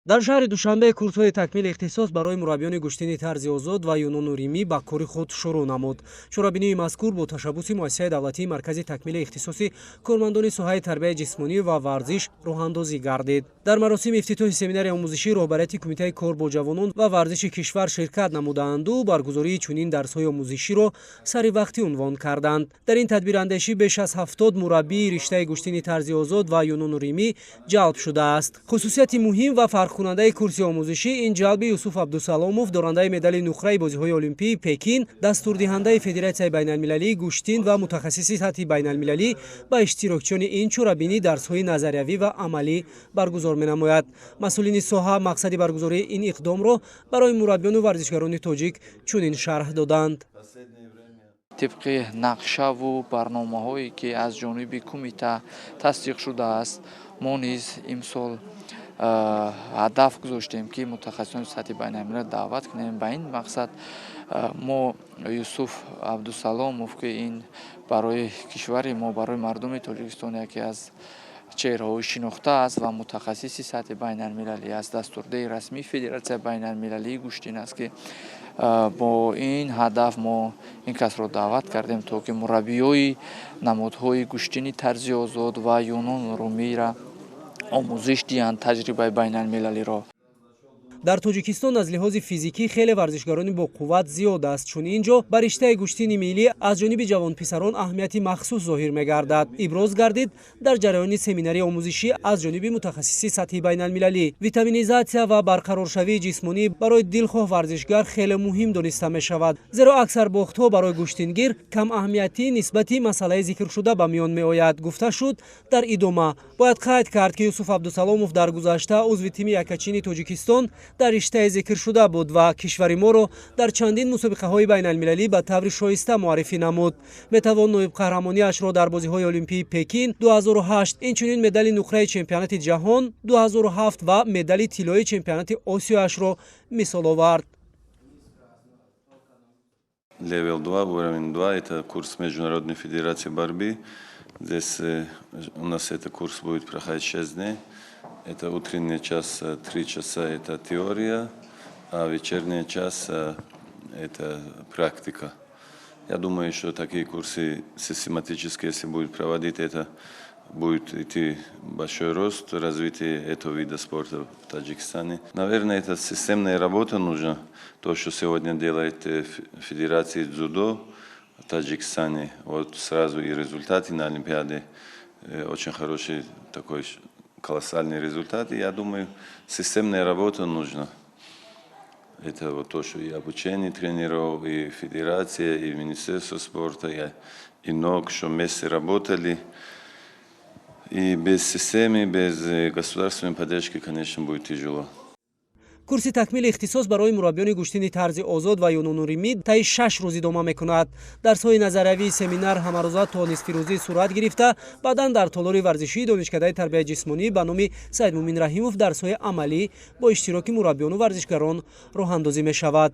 дар шаҳри Душанбе курсҳои такмили ихтисос барои мураббиёни гӯштини тарзи озод ва юнону римӣ ба кори худ шурӯъ намуд. Шӯрабинии мазкур бо ташаббуси муассисаи давлатии маркази такмили ихтисоси кормандони соҳаи тарбияи ҷисмонӣ ва варзиш роҳандозӣ гардид. Дар маросими ифтитоҳи семинари омӯзишӣ роҳбарияти кумитаи кор бо ҷавонон ва варзиши кишвар ширкат намудаанду баргузории чунин дарсҳои омӯзиширо саривақтӣ унвон карданд. Дар ин тадбирандешӣ беш аз 70 мураббии риштаи гӯштини тарзи озод ва юнону римӣ ҷалб шудааст. Хусусияти муҳим ва фарқкунандаи курси омӯзишӣ ин ҷалби Юсуф Абдусаломов, дорандаи медали нуқраи бозиҳои олимпии Пекин, дастурдиҳандаи Федератсияи байналмилалии гӯштин ва мутахассиси сатҳи байналмилалӣ ба иштирокчиёни ин чорабинӣ дарсҳои назариявӣ ва амалӣ баргузор менамояд. Масъулини соҳа мақсади баргузории ин иқдомро барои мураббиёну варзишгарони тоҷик чунин шарҳ доданд. طبق نقشه و برنامه‌هایی که از جانب کمیته تصدیق شده است ما نیز امسال هدف گذاشتیم که متخصصان سطح بین‌المللی دعوت کنیم. به این مقصد ما یوسف عبدالسلاموف که این برای کشور ما برای مردم تاجیکستان یکی از چهره‌های شناخته است و متخصص سطح بین‌المللی است. دستورده رسمی فدراسیون بین‌المللی گوشتین است که با این هدف ما این کس را دعوت کردیم تا که مربیای نمادهای گوشتین طرز آزاد و یونان رومی را آموزش دهند، تجربه بین‌المللی را. дар тоҷикистон аз лиҳози физикӣ хеле варзишгарони боқувват зиёд аст, чун ин ҷо ба риштаи гӯштини миллӣ аз ҷониби ҷавонписарон аҳамияти махсус зоҳир мегардад. Иброз гардид дар ҷараёни семинари омӯзишӣ аз ҷониби мутахассиси сатҳи байналмилалӣ витаминизатсия ва барқароршавии ҷисмонӣ барои дилхоҳ варзишгар хеле муҳим дониста мешавад, зеро аксар бохтҳо барои гӯштингир камаҳамиятӣ нисбати масъалаи зикршуда ба миён меояд. Гуфта шуд дар идома бояд қайд кард ки Юсуф Абдусаломов дар гузашта узви тими якачини Тоҷикистон дар риштаи зикршуда буд ва кишвари моро дар чандин мусобиқаҳои байналмилалӣ ба таври шоиста муаррифӣ намуд. Метавон ноибқаҳрамониашро дар бозиҳои олимпии Пекин 2008, инчунин медали нуқраи чемпионати ҷаҳон 2007 ва медали тиллои чемпионати Осиёашро мисол овард. Level 2, уровень 2 – это курс Международной федерации борьбы. Здесь у нас этот курс будет проходить 6 дней. Это утренний час 3 часа – это теория, а вечерний час – это практика. Я думаю, что такие курсы систематически, если будут проводить, это будет идти большой рост, развитие этого вида спорта в Таджикистане. Наверное, это системная работа нужна. То, что сегодня делает Федерация дзюдо в Таджикистане, вот сразу и результаты на Олимпиаде очень хороший такой колоссальные результаты. Я думаю, системная работа нужна. Это вот то, что и обучение тренеров, и федерация, и Министерство спорта, и НОК, что вместе работали. И без системы, без государственной поддержки, конечно, будет тяжело. курси такмили ихтисос барои мураббиёни гӯштини тарзи озод ва юнону римӣ таи 6 рӯз идома мекунад. дарсҳои назариявии семинар ҳамарӯза то нисфирӯзӣ сурат гирифта, баъдан дар толори варзишии донишкадаи тарбияи ҷисмонӣ ба номи Саид Мумин Раҳимов дарсҳои амалӣ бо иштироки мураббиёну варзишгарон роҳандозӣ мешавад.